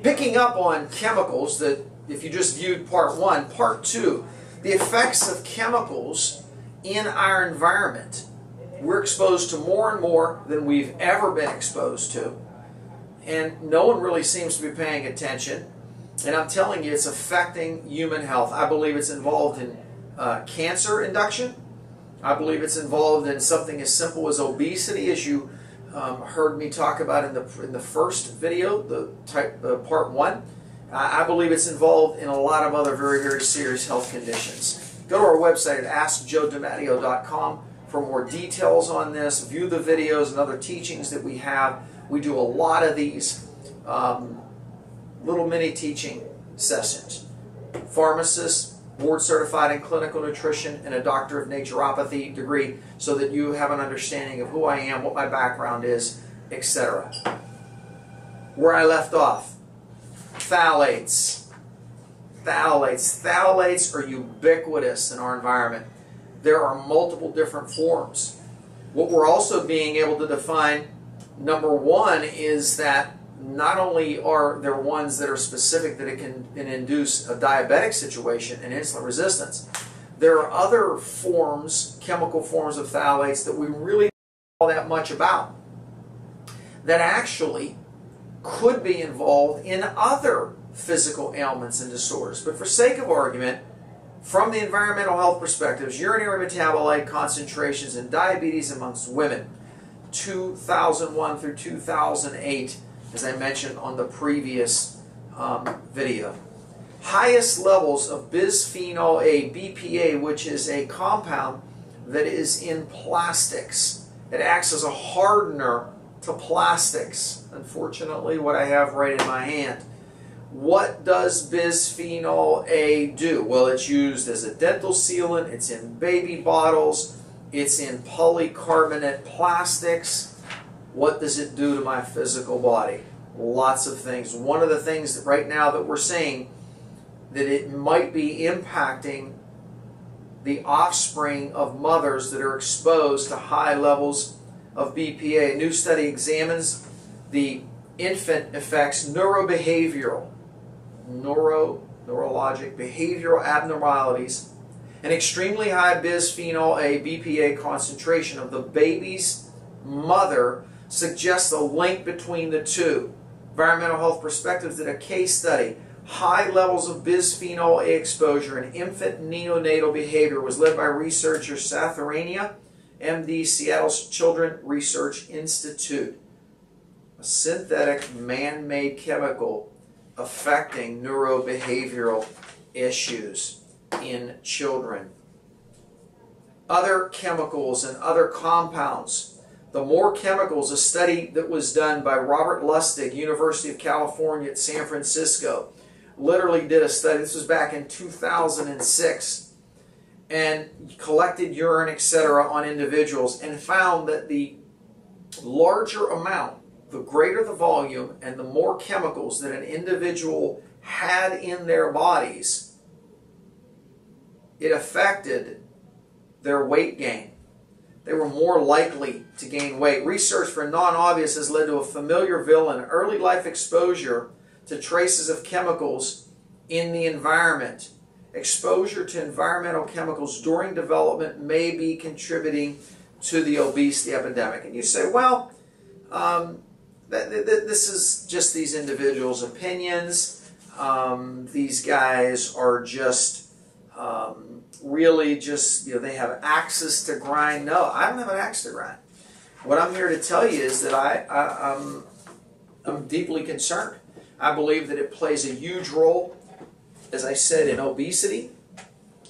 Picking up on chemicals that, if you just viewed part one, part two, the effects of chemicals in our environment. We're exposed to more and more than we've ever been exposed to. And no one really seems to be paying attention. And I'm telling you, it's affecting human health. I believe it's involved in cancer induction. I believe it's involved in something as simple as obesity, as you heard me talk about in the first video, part one. I believe it's involved in a lot of other very, very serious health conditions. Go to our website at AskJoeDiMatteo.com for more details on this. View the videos and other teachings that we have. We do a lot of these little mini teaching sessions. Pharmacist, board certified in clinical nutrition, and a Doctor of Naturopathy degree, so that you have an understanding of who I am, what my background is, etc. Where I left off, phthalates. Phthalates are ubiquitous in our environment. There are multiple different forms. What we're also being able to define, number one, is that not only are there ones that are specific that it can induce a diabetic situation and insulin resistance, there are other forms, chemical forms of phthalates that we really don't know that much about, that actually could be involved in other physical ailments and disorders. But for sake of argument, from the environmental health perspectives, urinary metabolite concentrations in diabetes amongst women, 2001 through 2008, as I mentioned on the previous video. Highest levels of bisphenol A, BPA, which is a compound that is in plastics. It acts as a hardener to plastics. Unfortunately, what I have right in my hand. What does bisphenol A do? Well, it's used as a dental sealant, it's in baby bottles, it's in polycarbonate plastics. What does it do to my physical body? Lots of things. One of the things that right now that we're seeing, that it might be impacting the offspring of mothers that are exposed to high levels of BPA. A new study examines the infant effects neurologic, behavioral abnormalities, an extremely high bisphenol A, BPA concentration of the baby's mother suggests a link between the two. Environmental Health Perspectives did a case study. High levels of bisphenol A exposure in infant neonatal behavior was led by researcher Satharania, MD, Seattle Children Research Institute. A synthetic man-made chemical affecting neurobehavioral issues in children. Other chemicals and other compounds. The more chemicals, a study that was done by Robert Lustig, University of California at San Francisco, literally did a study, this was back in 2006, and collected urine, etc., on individuals, and found that the larger amount, the greater the volume, and the more chemicals that an individual had in their bodies, it affected their weight gain. They were more likely to gain weight. Research for non-obvious has led to a familiar villain, early life exposure to traces of chemicals in the environment. Exposure to environmental chemicals during development may be contributing to the obesity epidemic. And you say, well, this is just these individuals' opinions. These guys are just really just, they have axes to grind. No, I don't have an axe to grind. What I'm here to tell you is that I'm deeply concerned. I believe that it plays a huge role, as I said, in obesity.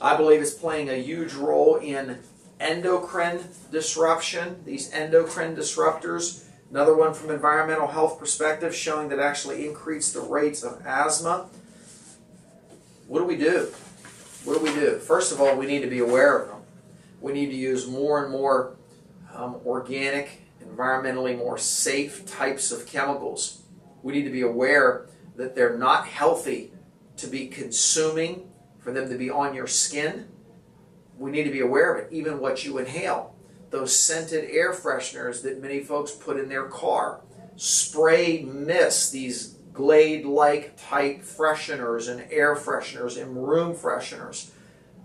I believe it's playing a huge role in endocrine disruption, these endocrine disruptors. Another one from environmental health perspective showing that actually increase the rates of asthma. What do we do? What do we do? First of all, we need to be aware of them. We need to use more and more organic, environmentally more safe types of chemicals. We need to be aware that they're not healthy to be consuming, for them to be on your skin. We need to be aware of it, even what you inhale. Those scented air fresheners that many folks put in their car, spray mist, these Glade-like type fresheners and air fresheners and room fresheners.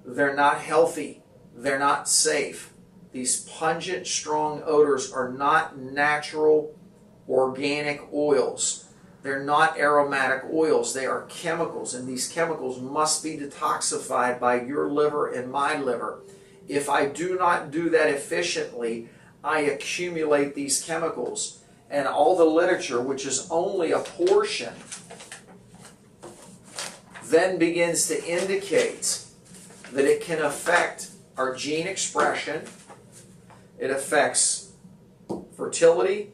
They're not healthy. They're not safe. These pungent, strong odors are not natural organic oils. They're not aromatic oils. They are chemicals, and these chemicals must be detoxified by your liver and my liver. If I do not do that efficiently, I accumulate these chemicals, and all the literature, which is only a portion, then begins to indicate that it can affect our gene expression. It affects fertility,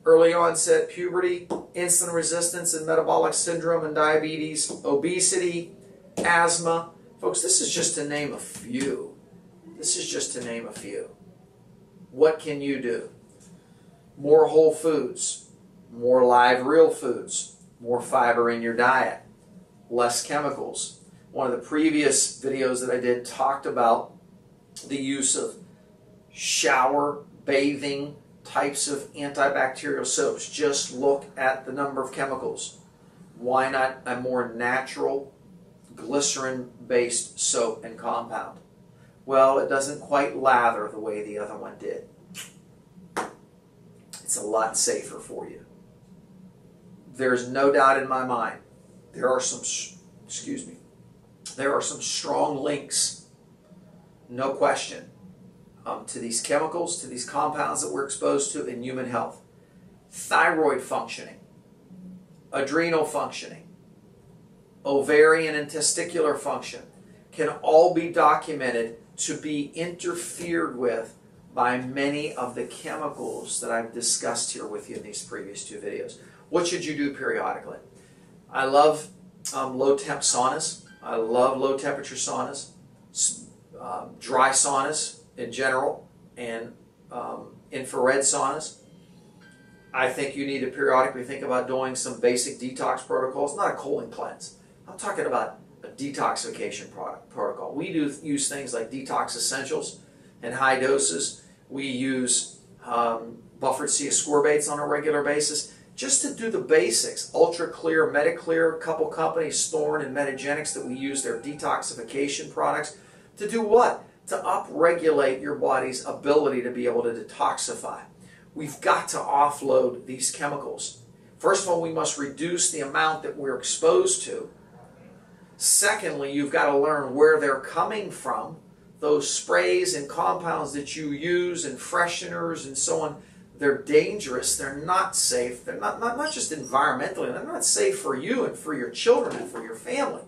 early onset puberty, insulin resistance and metabolic syndrome and diabetes, obesity, asthma. Folks, this is just to name a few. This is just to name a few. What can you do? More whole foods, more live real foods, more fiber in your diet, less chemicals. One of the previous videos that I did talked about the use of shower, bathing, types of antibacterial soaps. Just look at the number of chemicals. Why not a more natural glycerin-based soap and compound? Well, it doesn't quite lather the way the other one did. It's a lot safer for you. There's no doubt in my mind there are some, there are some strong links, no question, to these chemicals, to these compounds that we're exposed to in human health. Thyroid functioning, adrenal functioning, ovarian and testicular function can all be documented to be interfered with by many of the chemicals that I've discussed here with you in these previous two videos. What should you do periodically? I love low temp saunas. I love low temperature saunas, dry saunas in general, and infrared saunas. I think you need to periodically think about doing some basic detox protocols, not a colon cleanse. I'm talking about a detoxification protocol. We do use things like detox essentials in high doses. We use buffered C ascorbates on a regular basis just to do the basics. Ultra Clear, Mediclear, a couple companies, Thorne and Metagenics, that we use their detoxification products to do what? To upregulate your body's ability to be able to detoxify. We've got to offload these chemicals. First of all, we must reduce the amount that we're exposed to. Secondly, you've got to learn where they're coming from. Those sprays and compounds that you use and fresheners and so on, they're dangerous. They're not safe. They're not just environmentally. They're not safe for you and for your children and for your family.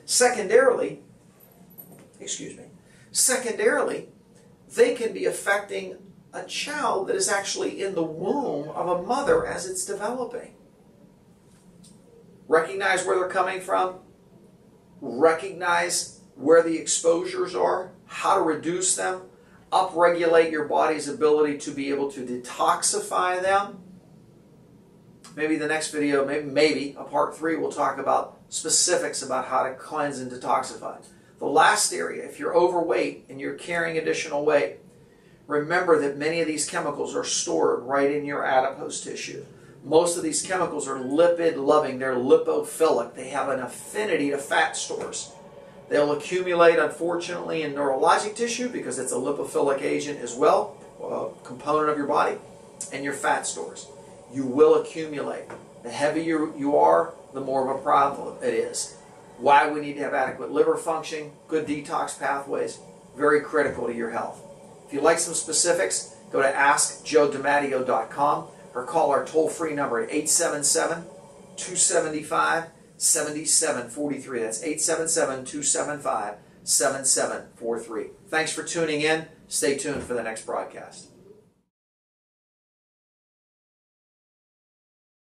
Secondarily, they can be affecting a child that is actually in the womb of a mother as it's developing. Recognize where they're coming from. Recognize where the exposures are, how to reduce them, upregulate your body's ability to be able to detoxify them. Maybe the next video, maybe a part 3, we'll talk about specifics about how to cleanse and detoxify. The last area, if you're overweight and you're carrying additional weight, remember that many of these chemicals are stored right in your adipose tissue. Most of these chemicals are lipid-loving. They're lipophilic. They have an affinity to fat stores. They'll accumulate, unfortunately, in neurologic tissue because it's a lipophilic agent as well, a component of your body, and your fat stores. You will accumulate. The heavier you are, the more of a problem it is. Why we need to have adequate liver function, good detox pathways, very critical to your health. If you'd like some specifics, go to AskJoeDiMatteo.com or call our toll-free number at 877-275-7743. That's 877-275-7743. Thanks for tuning in. Stay tuned for the next broadcast.